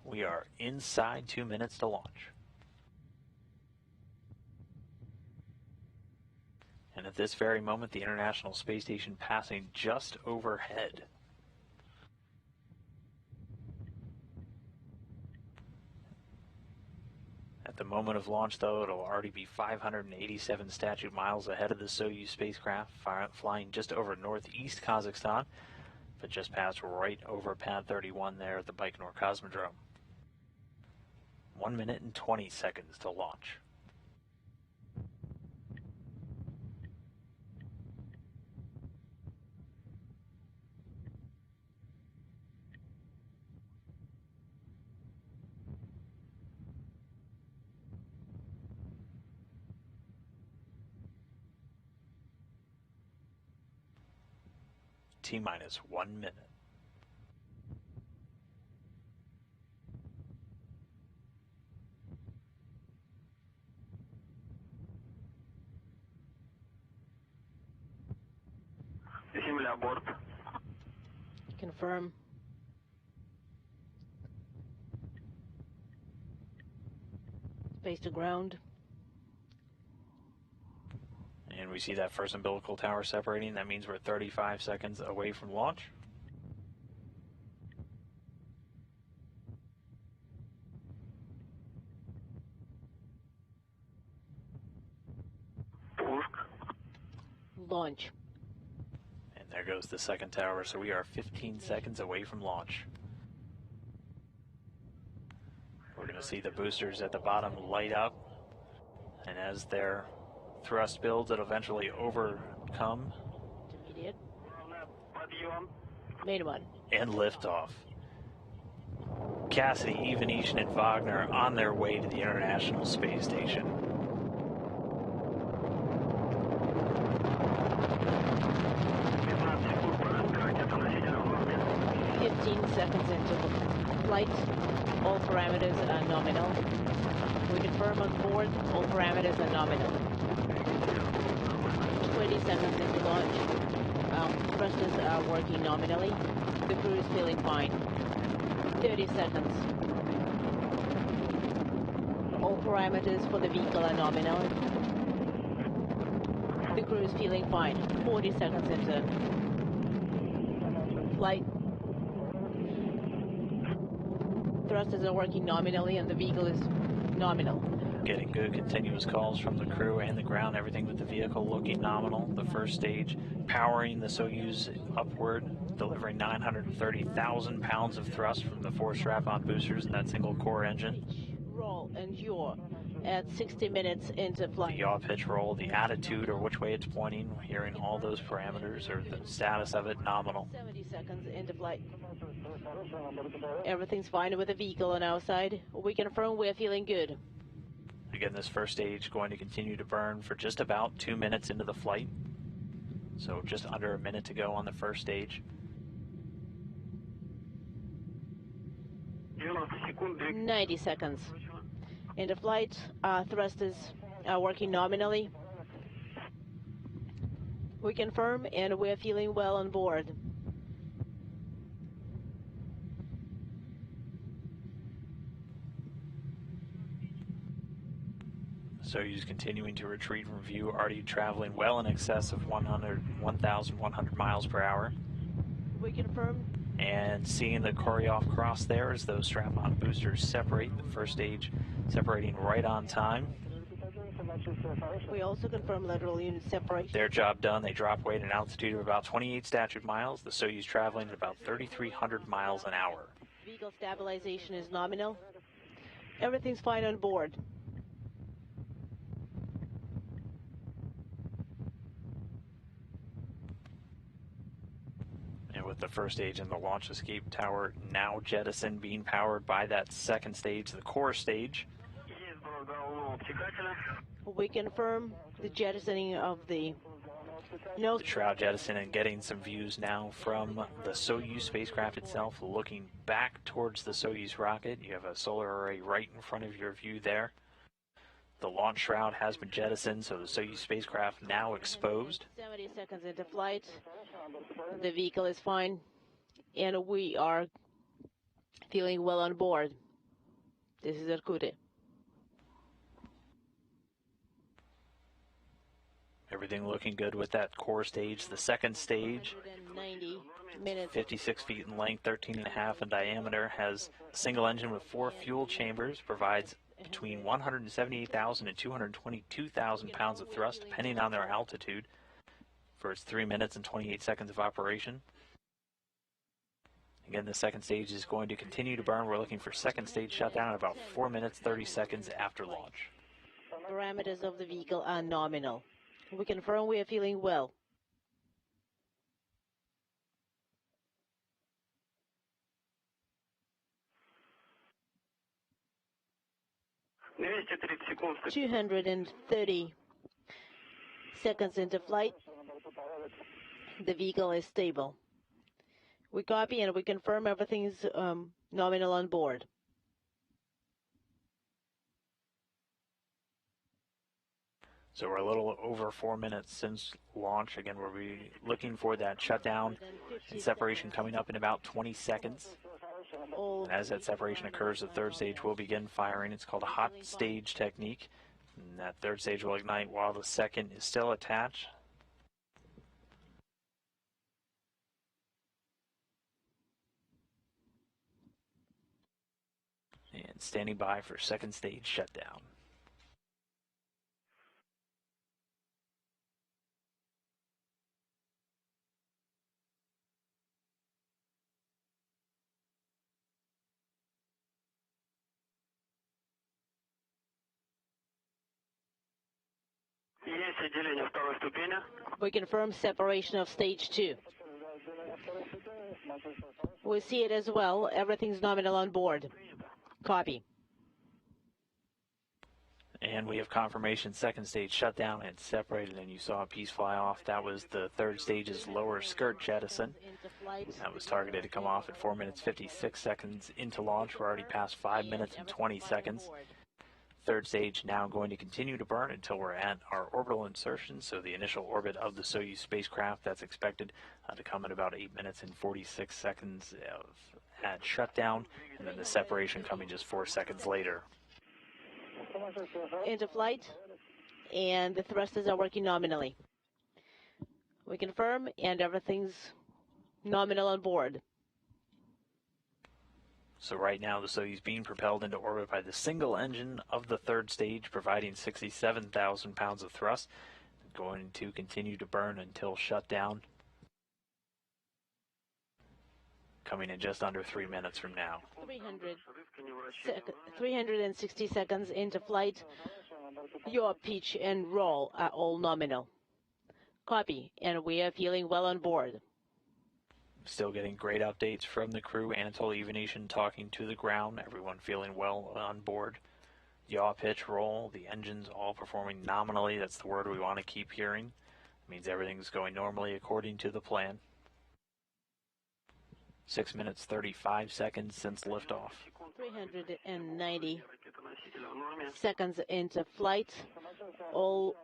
We are inside 2 minutes to launch. And at this very moment, the International Space Station passing just overhead. At the moment of launch, though, it'll already be 587 statute miles ahead of the Soyuz spacecraft, flying just over northeast Kazakhstan, but just passed right over pad 31 there at the Baikonur Cosmodrome. 1 minute and 20 seconds to launch. T-minus 1 minute. Confirm. Space to ground. And we see that first umbilical tower separating. That means we're 35 seconds away from launch. Launch. And there goes the second tower, so we are 15 seconds away from launch. We're going to see the boosters at the bottom light up, and as their thrust builds, it'll eventually overcome. Intermediate. Main one. And liftoff. Cassidy, Ivanishin, and Vagner on their way to the International Space Station. Seconds into the flight, all parameters are nominal. We confirm on board, all parameters are nominal. 20 seconds into launch, thrusters are working nominally. The crew is feeling fine. 30 seconds. All parameters for the vehicle are nominal. The crew is feeling fine. 40 seconds into flight. Thrusters are working nominally and the vehicle is nominal. Getting good continuous calls from the crew and the ground, everything with the vehicle looking nominal. The first stage powering the Soyuz upward, delivering 930,000 pounds of thrust from the 4 strap-on boosters and that single core engine. Roll and yaw at 60 minutes into flight. The yaw, pitch, roll, the attitude or which way it's pointing, hearing all those parameters or the status of it nominal. 70 seconds into flight. Everything's fine with the vehicle on our side. We confirm we're feeling good. Again, this first stage going to continue to burn for just about 2 minutes into the flight. So just under a minute to go on the first stage. 90 seconds. Into flight, thrusters are working nominally. We confirm and we're feeling well on board. Soyuz continuing to retreat from view, already traveling well in excess of 1,100 miles per hour. We confirm. And seeing the Koryoff cross there as those strap-on boosters separate, the first stage separating right on time. We also confirm lateral unit separation. Their job done. They drop weight at an altitude of about 28 statute miles. The Soyuz traveling at about 3,300 miles an hour. Vehicle stabilization is nominal. Everything's fine on board. And with the first stage in the launch escape tower now jettisoned, being powered by that second stage, the core stage. We confirm the jettisoning of the The shroud jettison, and getting some views now from the Soyuz spacecraft itself, looking back towards the Soyuz rocket. You have a solar array right in front of your view there. The launch shroud has been jettisoned, so the Soyuz spacecraft now exposed. 70 seconds into flight. The vehicle is fine, and we are feeling well on board. This is Irkutsk. Everything looking good with that core stage. The second stage, 190 minutes. 56 feet in length, 13.5 in diameter, has a single engine with 4 fuel chambers, provides between 178,000 and 222,000 pounds of thrust, depending on their altitude, for its 3 minutes and 28 seconds of operation. Again, the second stage is going to continue to burn. We're looking for second stage shutdown at about 4 minutes, 30 seconds after launch. Parameters of the vehicle are nominal. We confirm we are feeling well. секунд. 230 seconds into flight. The vehicle is stable. We copy and we confirm everything's nominal on board. So we're a little over 4 minutes since launch. Again, we'll be looking for that shutdown and separation coming up in about 20 seconds. And as that separation occurs, the third stage will begin firing. It's called a hot stage technique. And that third stage will ignite while the second is still attached. And standing by for second stage shutdown. Есть отделение второй ступени. We confirm separation of stage 2. We see it as well. Everything's nominal on board. Copy. And we have confirmation second stage shutdown and separated, and you saw a piece fly off. That was the third stage's lower skirt jettison. That was targeted to come off at 4 minutes 56 seconds into launch. We're already past 5 minutes and 20 seconds. Third stage now going to continue to burn until we're at our orbital insertion, so the initial orbit of the Soyuz spacecraft. That's expected to come at about 8 minutes and 46 seconds at shutdown, and then the separation coming just 4 seconds later. Into flight, and the thrusters are working nominally. We confirm, and everything's nominal on board. So right now the Soyuz being propelled into orbit by the single engine of the third stage, providing 67,000 pounds of thrust, going to continue to burn until shutdown, coming in just under 3 minutes from now. 360 seconds into flight. Your pitch and roll are all nominal. Copy, and we are feeling well on board. Still getting great updates from the crew. Anatoli Ivanishin talking to the ground. Everyone feeling well on board. Yaw, pitch, roll. The engines all performing nominally. That's the word we want to keep hearing. It means everything's going normally according to the plan. 6 minutes 35 seconds since liftoff. 390 seconds into flight. All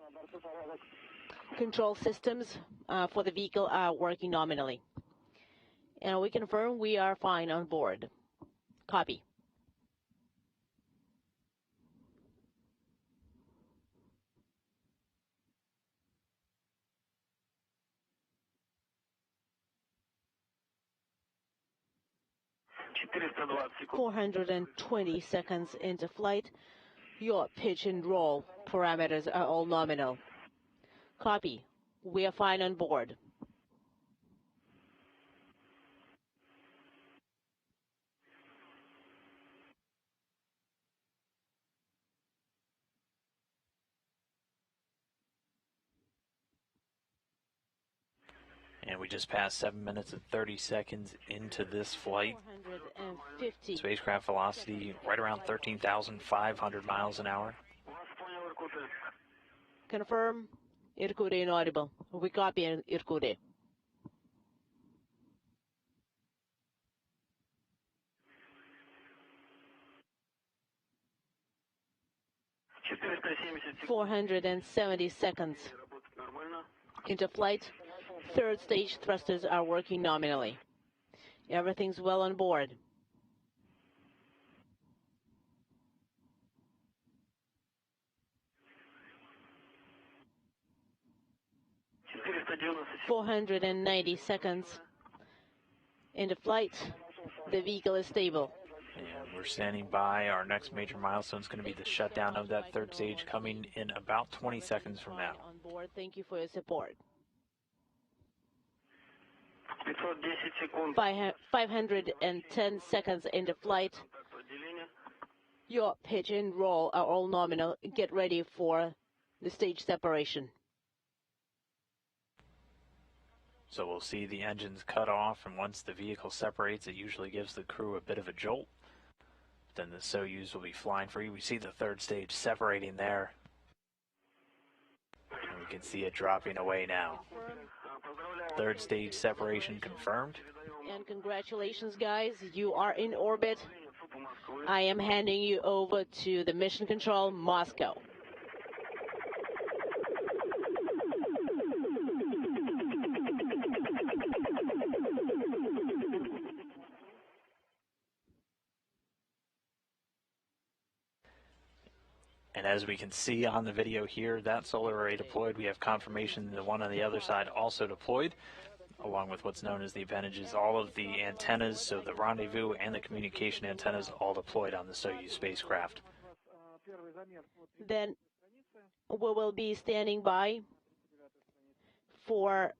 control systems for the vehicle are working nominally. And we confirm we are fine on board. Copy. секунд. 420 seconds into flight. Your pitch and roll parameters are all nominal. Copy. We are fine on board. And we just passed 7 minutes and 30 seconds into this flight. 450. Spacecraft velocity right around 13,500 miles an hour. Confirm. Irkutsk inaudible. We copy Irkutsk. секунд. 470 seconds into flight. Third stage thrusters are working nominally. Everything's well on board. 490 seconds into flight. The vehicle is stable. And we're standing by. Our next major milestone is going to be the shutdown of that third stage coming in about 20 seconds from now. On board, thank you for your support. 510 seconds into flight. Your pitch and roll are all nominal. Get ready for the stage separation. So we'll see the engines cut off, and once the vehicle separates, it usually gives the crew a bit of a jolt. Then the Soyuz will be flying free. We see the third stage separating there. And we can see it dropping away now. Third stage separation confirmed. And congratulations, guys. You are in orbit. I am handing you over to the Mission Control, Moscow. And as we can see on the video here, that solar array deployed. We have confirmation the one on the other side also deployed, along with what's known as the appendages. All of the antennas, so the rendezvous and the communication antennas, all deployed on the Soyuz spacecraft. Then we will be standing by for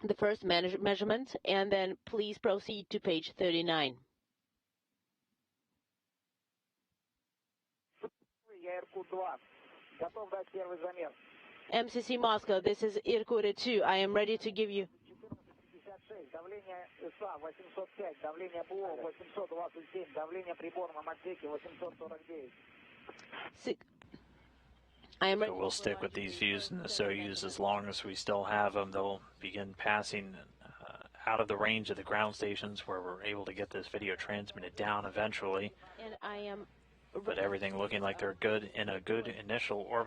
the first measurement, and then please proceed to page 39. MCC Moscow, this is Irkut 2. I am ready to give you. So we'll stick with these views in the Soyuz as long as we still have them. They'll begin passing out of the range of the ground stations where we're able to get this video transmitted down eventually. And I am. But everything looking like they're good in a good initial orbit.